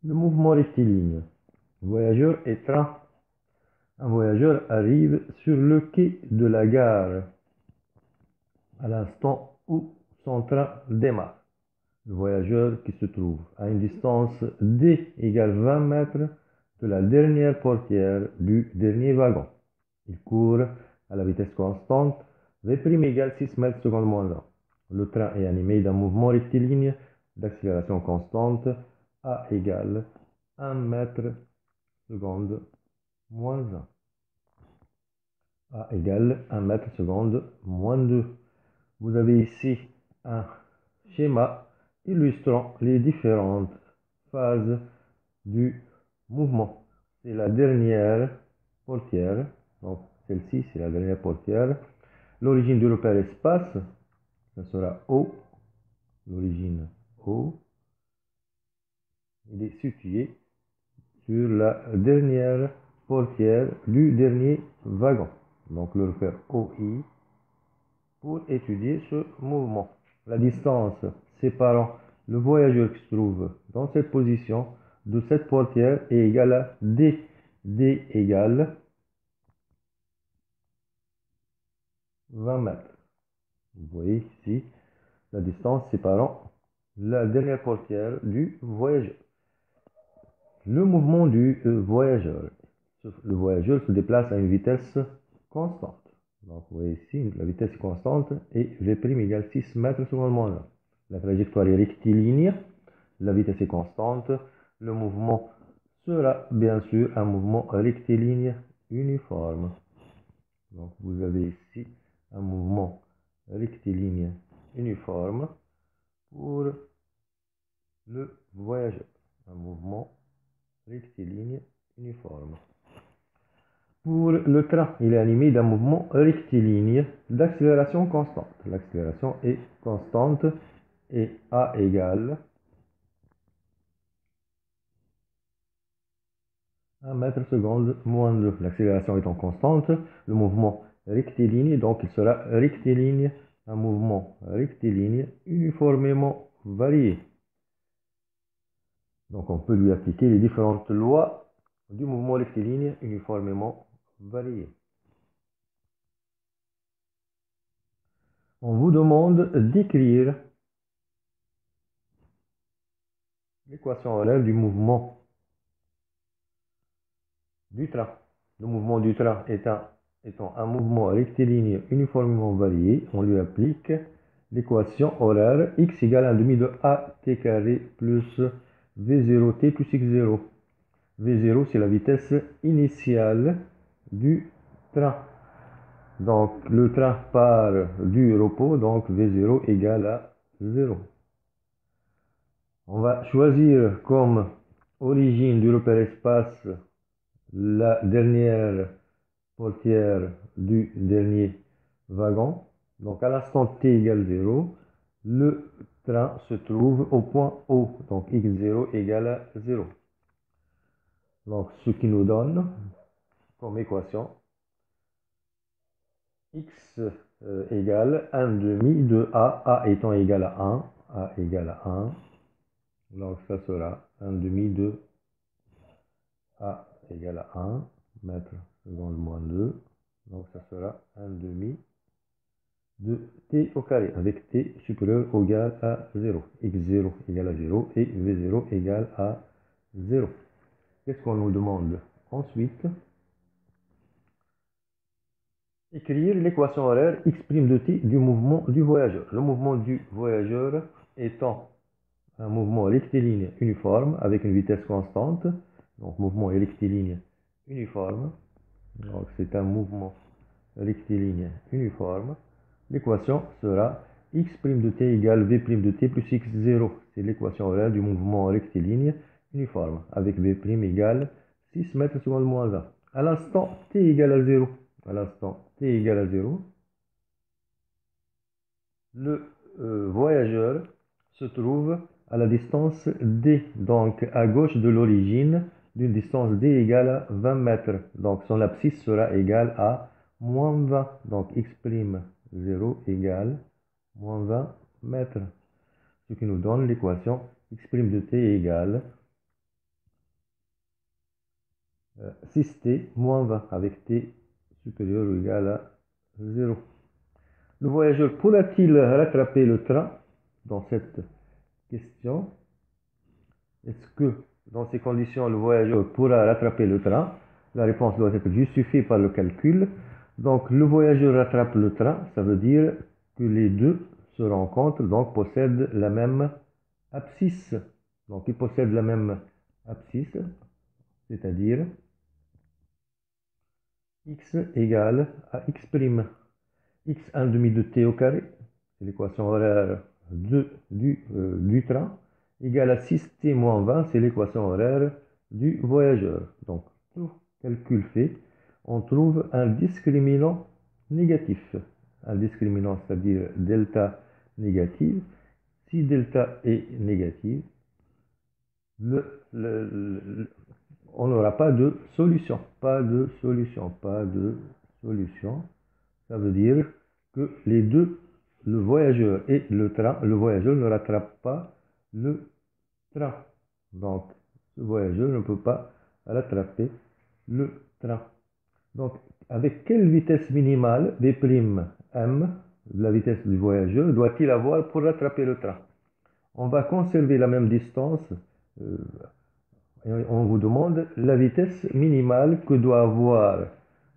Le mouvement rectiligne. Voyageur et train. Un voyageur arrive sur le quai de la gare à l'instant où son train démarre. Le voyageur qui se trouve à une distance d égale 20 mètres de la dernière portière du dernier wagon. Il court à la vitesse constante, v' égale 6 mètres seconde moins 1. Le train est animé d'un mouvement rectiligne d'accélération constante, a égale 1 mètre seconde moins 1. A égale 1 mètre seconde moins 2. Vous avez ici un schéma illustrant les différentes phases du mouvement. C'est la dernière portière, donc celle-ci c'est la dernière portière. L'origine du repère espace, ça sera O, l'origine O. Il est situé sur la dernière portière du dernier wagon. Donc le repère OI pour étudier ce mouvement. La distance séparant le voyageur qui se trouve dans cette position de cette portière est égale à D. D égale 20 mètres. Vous voyez ici la distance séparant la dernière portière du voyageur. Le mouvement du voyageur. Le voyageur se déplace à une vitesse constante. Donc vous voyez ici, la vitesse est constante et v' égale 6 mètres seconde moins 1. La trajectoire est rectiligne, la vitesse est constante, le mouvement sera bien sûr un mouvement rectiligne uniforme. Donc vous avez ici un mouvement rectiligne uniforme pour le voyageur. Un mouvement rectiligne uniforme. Pour le train, il est animé d'un mouvement rectiligne d'accélération constante. L'accélération est constante et A égale 1 mètre seconde moins 2. L'accélération étant constante, le mouvement rectiligne, donc il sera rectiligne, un mouvement rectiligne uniformément varié. Donc on peut lui appliquer les différentes lois du mouvement rectiligne uniformément varié. On vous demande d'écrire l'équation horaire du mouvement du train. Le mouvement du train étant un mouvement rectiligne uniformément varié, on lui applique l'équation horaire x égale 1 demi de at carré plus v0t plus x0. v0 c'est la vitesse initiale du train. Donc le train part du repos, donc v0 égale à 0. On va choisir comme origine du repère espace la dernière portière du dernier wagon. Donc à l'instant t égale 0, le train se trouve au point O. Donc x0 égale à 0. Donc ce qui nous donne comme équation x égale 1 demi de a étant égal à 1, a égale à 1. Donc ça sera 1 demi de a égale à 1 mètre seconde moins 2. Donc ça sera 1 demi de t au carré avec t supérieur ou égal à 0. x0 égale à 0 et v0 égale à 0. Qu'est-ce qu'on nous demande ensuite? Écrire l'équation horaire x' de t du mouvement du voyageur. Le mouvement du voyageur étant un mouvement rectiligne uniforme avec une vitesse constante. Donc mouvement rectiligne uniforme. Donc c'est un mouvement rectiligne uniforme. L'équation sera x' de t égale v' de t plus x0. C'est l'équation horaire du mouvement rectiligne uniforme avec v' égale 6 mètres seconde moins 1. À l'instant t égale à 0. À l'instant t égale à 0, le voyageur se trouve à la distance d, donc à gauche de l'origine d'une distance d égale à 20 mètres. Donc son abscisse sera égale à moins 20. Donc x'0 égale moins 20 mètres. Ce qui nous donne l'équation x' de t égale 6t moins 20 avec t supérieur ou égal à 0. Le voyageur pourra-t-il rattraper le train dans cette question? Est-ce que dans ces conditions le voyageur pourra rattraper le train? La réponse doit être justifiée par le calcul. Donc le voyageur rattrape le train, ça veut dire que les deux se rencontrent, donc possèdent la même abscisse. Donc ils possèdent la même abscisse, c'est-à-dire x égale à x'. X 1 demi de t au carré, c'est l'équation horaire du train, égale à 6t moins 20, c'est l'équation horaire du voyageur. Donc, tout calcul fait, on trouve un discriminant négatif. Un discriminant, c'est-à-dire delta négative. Si delta est négative, on n'aura pas de solution. Pas de solution. Pas de solution. Ça veut dire que les deux, le voyageur et le train, le voyageur ne rattrape pas le train. Donc, ce voyageur ne peut pas rattraper le train. Donc, avec quelle vitesse minimale, B'M, la vitesse du voyageur, doit-il avoir pour rattraper le train? On va conserver la même distance. On vous demande la vitesse minimale que doit avoir.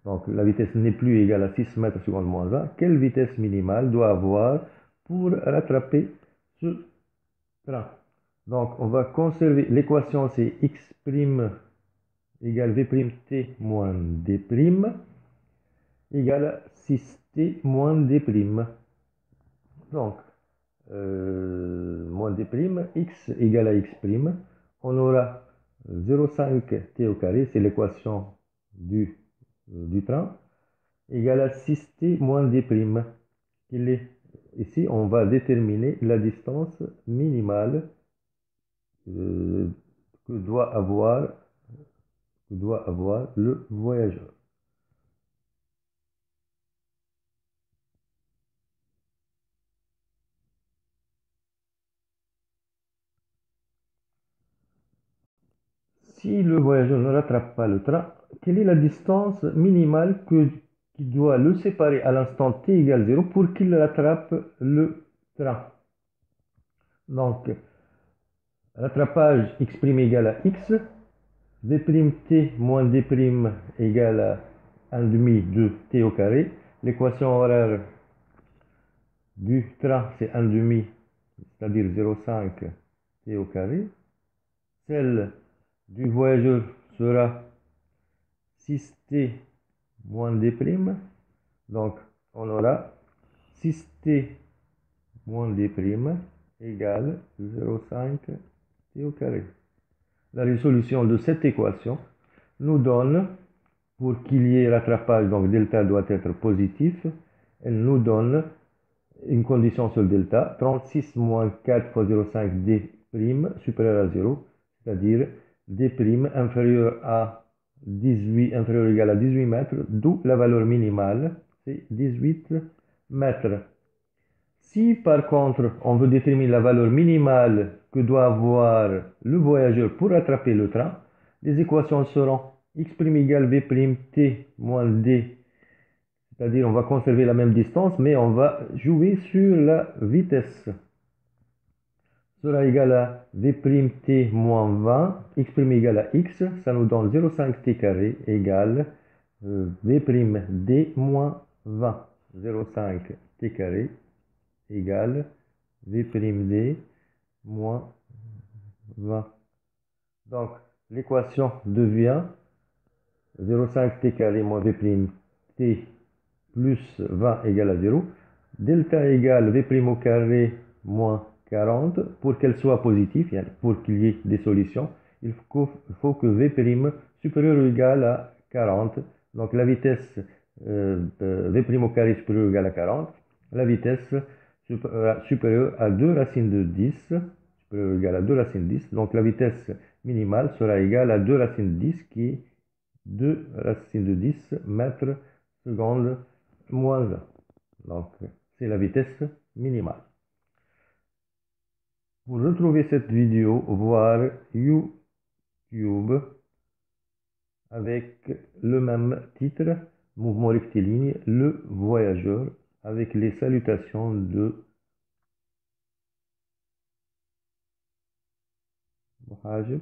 Donc la vitesse n'est plus égale à 6 mètres seconde moins 1. Quelle vitesse minimale doit avoir pour rattraper ce train? Donc on va conserver l'équation, c'est x' égale v't moins d' égale à 6t moins d'. Donc moins d', x égale à x', on aura 0,5t au carré, c'est l'équation du train, égale à 6t moins d'. Ici, on va déterminer la distance minimale que doit avoir le voyageur. Si le voyageur ne rattrape pas le train, quelle est la distance minimale qui doit le séparer à l'instant t égale 0 pour qu'il rattrape le train? Donc, rattrapage x' égale à x, v't moins d' égale à 1 demi de t au carré. L'équation horaire du train, c'est 1 demi, c'est-à-dire 0,5 t au carré. Celle du voyageur sera 6t moins d'. Donc, on aura 6t moins d' égale 0,5 t au carré. La résolution de cette équation nous donne, pour qu'il y ait rattrapage, donc delta doit être positif, elle nous donne une condition sur delta, 36 moins 4 fois 0,5 d' supérieur à 0, c'est-à-dire d' inférieur à 18, inférieur ou égal à 18 mètres, d'où la valeur minimale, c'est 18 mètres. Si par contre on veut déterminer la valeur minimale que doit avoir le voyageur pour rattraper le train, les équations seront x' égale v't moins d, c'est-à-dire on va conserver la même distance, mais on va jouer sur la vitesse. Sera égal à v't moins 20, x' égale à x, ça nous donne 0,5t carré égale v'd moins 20. 0,5t carré égale v'd moins 20. Donc l'équation devient 0,5t carré moins v't plus 20 égale à 0. Delta égale v' au carré moins 40. Pour qu'elle soit positive, pour qu'il y ait des solutions, il faut que v' supérieur ou égal à 40. Donc la vitesse v' au carré supérieur ou égal à 40. La vitesse supérieure à 2 racines de 10, supérieure ou égal à 2 racines de 10. Donc la vitesse minimale sera égale à 2 racines de 10, qui est 2 racines de 10 mètres secondes moins 1. Donc, c'est la vitesse minimale. Pour retrouver cette vidéo, voir YouTube, avec le même titre, mouvement rectiligne, le voyageur, avec les salutations de مهاجم